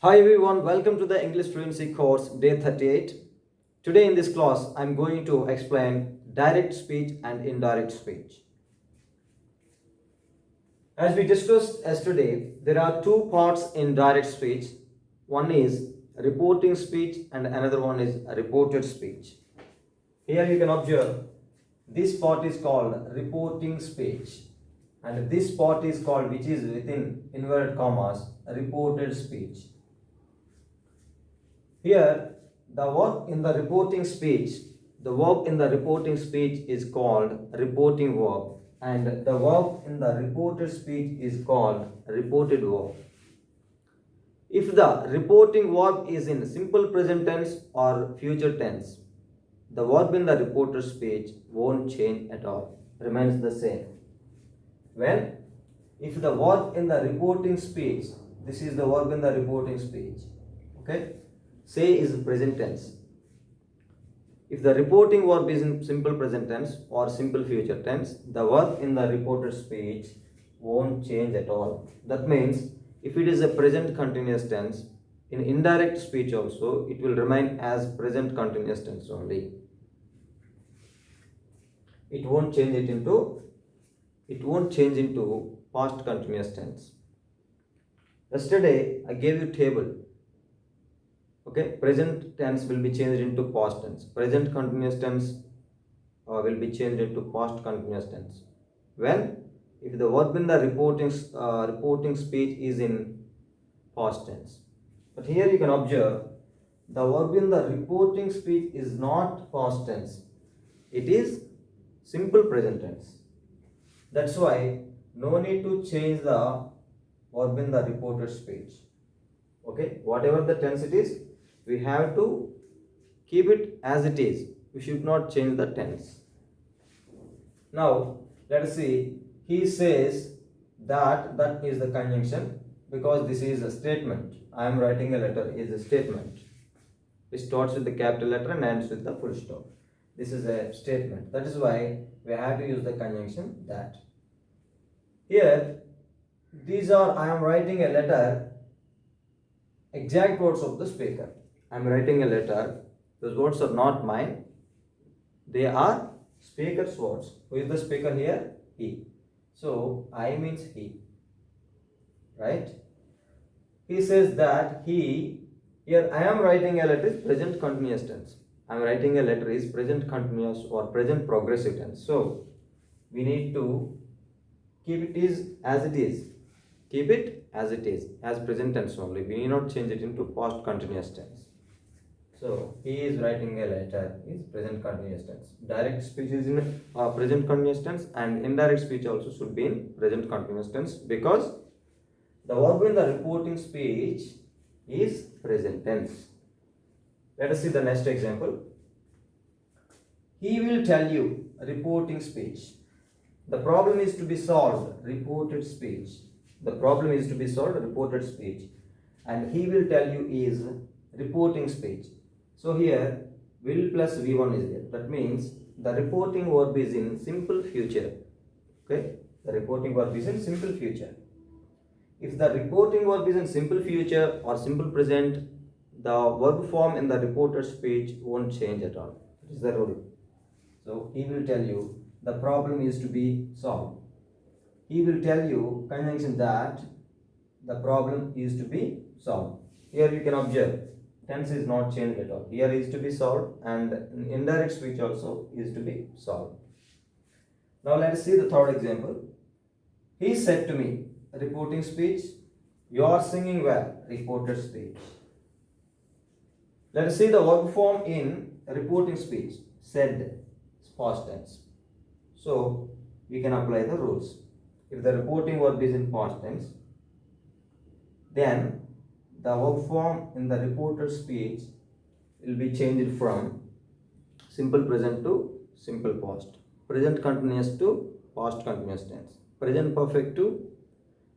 Hi everyone, welcome to the English Fluency course day 38. Today in this class, I'm going to explain direct speech and indirect speech. As we discussed yesterday, there are two parts in direct speech. One is reporting speech and another one is reported speech. Here you can observe this part is called reporting speech and this part is called, which is within inverted commas, reported speech. Here, the verb in the reporting speech is called reporting verb, and the verb in the reported speech is called reported verb. If the reporting verb is in simple present tense or future tense, the verb in the reported speech won't change at all, remains the same. When if the verb in the reporting speech, this is the verb in the reporting speech, okay? Say is present tense. If the reporting verb is in simple present tense or simple future tense, the verb in the reported speech won't change at all. That means if it is a present continuous tense, in indirect speech also it will remain as present continuous tense only. It won't change into past continuous tense. Yesterday I gave you table. Okay, present tense will be changed into past tense. Present continuous tense will be changed into past continuous tense. When? If the verb in the reporting speech is in past tense. But here you can observe the verb in the reporting speech is not past tense. It is simple present tense. That's why no need to change the verb in the reported speech. Okay, whatever the tense it is, we have to keep it as it is. We should not change the tense. Now, let us see. He says that is the conjunction because this is a statement. I am writing a letter is a statement. It starts with the capital letter and ends with the full stop. This is a statement. That is why we have to use the conjunction that. Here, these are I am writing a letter, exact words of the speaker. I am writing a letter. Those words are not mine. They are speaker's words. Who is the speaker here? He. So, I means he. Right? He says that he, here I am writing a letter is present continuous tense. I am writing a letter is present continuous or present progressive tense. So, we need to keep it is as it is. Keep it as it is, as present tense only. We need not change it into past continuous tense. So, he is writing a letter is present continuous tense. Direct speech is in present continuous tense and indirect speech also should be in present continuous tense because the verb in the reporting speech is present tense. Let us see the next example. He will tell you reporting speech. The problem is to be solved, reported speech. The problem is to be solved, reported speech. And he will tell you is reporting speech. So here, will plus V1 is there. That means the reporting verb is in simple future. Okay? The reporting verb is in simple future. If the reporting verb is in simple future or simple present, the verb form in the reported speech won't change at all. That is the rule. So he will tell you the problem is to be solved. He will tell you conjunction that the problem is to be solved. Here you can observe tense is not changed at all. Here is to be solved and indirect speech also is to be solved. Now let us see the third example. He said to me, reporting speech, you are singing well, reported speech. Let us see the verb form in reporting speech, said, past tense. So we can apply the rules. If the reporting verb is in past tense, then the verb form in the reported speech will be changed from simple present to simple past, present continuous to past continuous tense, present perfect to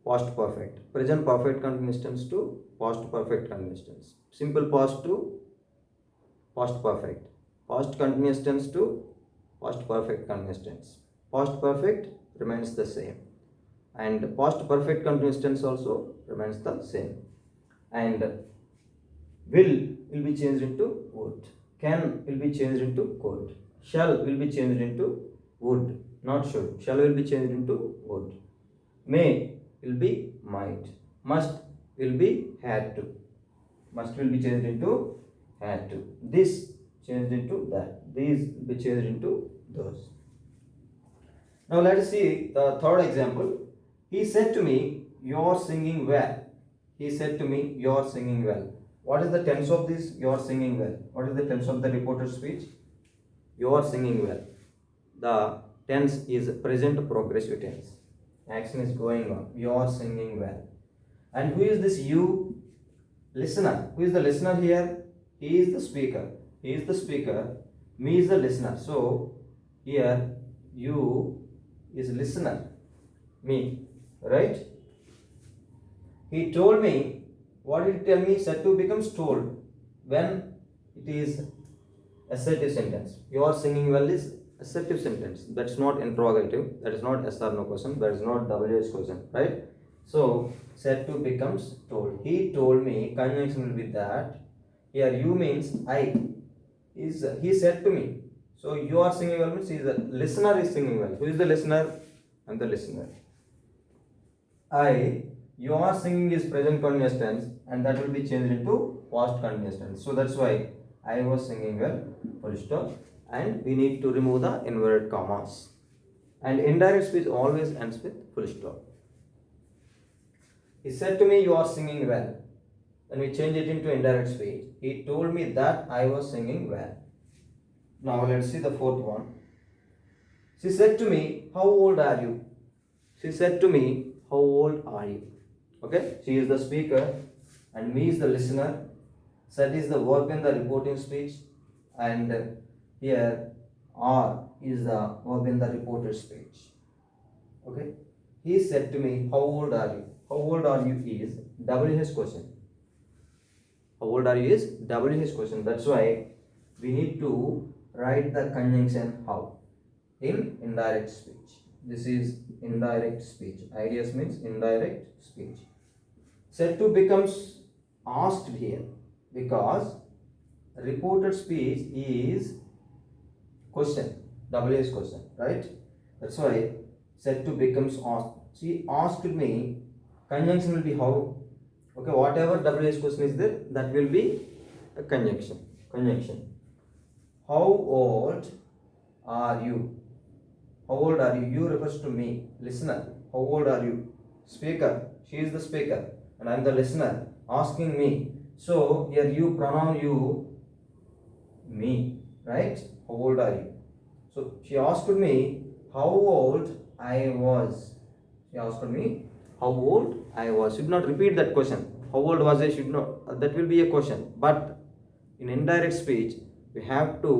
past perfect, present perfect continuous tense to past perfect continuous tense, simple past to past perfect, past continuous tense to past perfect continuous tense. Past perfect remains the same and past perfect continuous tense also remains the same. And Will be changed into would. Can will be changed into could. Shall will be changed into would, not should. Shall will be changed into would. May will be might. Must will be had to. Must will be changed into had to. This changed into that. These will be changed into those. Now let us see the third example. He said to me, "You're singing well." He said to me, "You're singing well." What is the tense of this? You're singing well. What is the tense of the reported speech? You're singing well. The tense is present progressive tense. Action is going on. You're singing well. And who is this you? Listener. Who is the listener here? He is the speaker. He is the speaker. Me is the listener. So here you is listener. Me. Right? He told me. What did he tell me? Said to becomes told when it is assertive sentence. You are singing well is assertive sentence. That's not interrogative. That is not yes or no question. That is not WH question. Right? So said to becomes told. He told me. Conjunction will be that. Here you means I. He said to me. So you are singing well means the listener is singing well. Who is the listener? I'm the listener. You are singing is present continuous tense, and that will be changed into past continuous tense. So that's why I was singing well, full stop. And we need to remove the inverted commas. And indirect speech always ends with full stop. He said to me, "You are singing well." Then we change it into indirect speech. He told me that I was singing well. Now let's see the fourth one. She said to me, "How old are you?" She said to me, "How old are you?" Okay, she is the speaker and me is the listener. Said is the verb in the reporting speech, and here are is the verb in the reported speech. Okay, he said to me, "How old are you?" How old are you is WH question. How old are you is WH question. That's why we need to write the conjunction how in indirect speech. This is indirect speech. Ideas means indirect speech. Said to becomes asked here because reported speech is question, WH question, right? That's why said to becomes asked. She asked me, conjunction will be how. Okay, whatever WH question is there, that will be a conjunction. How old are you? How old are you? You refers to me, listener. How old are you? Speaker. She is the speaker and I am the listener asking me. So here you pronoun you, me, right? How old are you? So she asked me how old I was. She asked me how old I was. Should not repeat that question. How old was I? Should not. That will be a question. But in indirect speech, we have to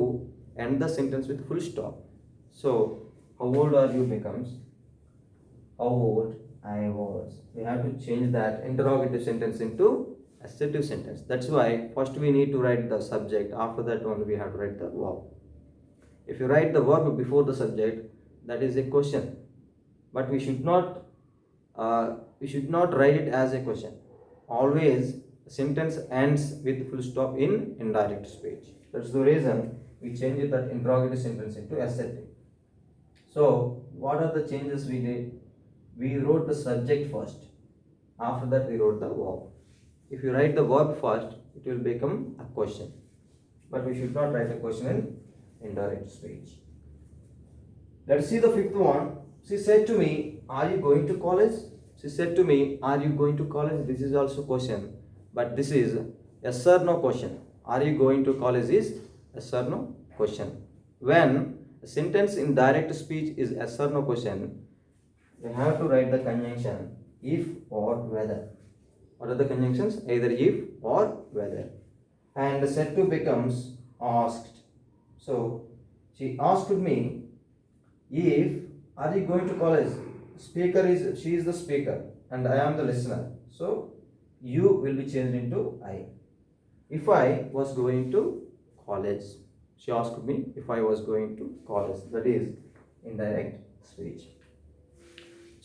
end the sentence with full stop. So how old are you becomes how old I was. We have to change that interrogative sentence into assertive sentence. That's why first we need to write the subject. After that only we have to write the verb. If you write the verb before the subject, that is a question. But we should not write it as a question. Always the sentence ends with full stop in indirect speech. That's the reason we changed that interrogative sentence into assertive. So what are the changes we did? We wrote the subject first. After that we wrote the verb. If you write the verb first, it will become a question. But we should not write a question in indirect speech. Let's see the fifth one. She said to me, "Are you going to college?" She said to me, "Are you going to college?" This is also question, but this is yes or no question. Are you going to college is yes or no question. When a sentence in direct speech is yes or no question, we have to write the conjunction if or whether. What are the conjunctions? Either if or whether. And said to becomes asked. So she asked me if are you going to college. She is the speaker and I am the listener. So you will be changed into I. If I was going to college. She asked me if I was going to college. That is indirect speech.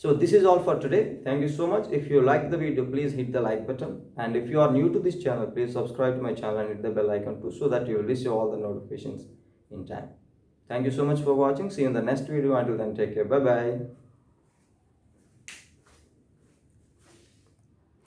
So this is all for today. Thank you so much. If you like the video, please hit the like button. And if you are new to this channel, please subscribe to my channel and hit the bell icon too, so that you will receive all the notifications in time. Thank you so much for watching. See you in the next video. Until then, take care. Bye bye.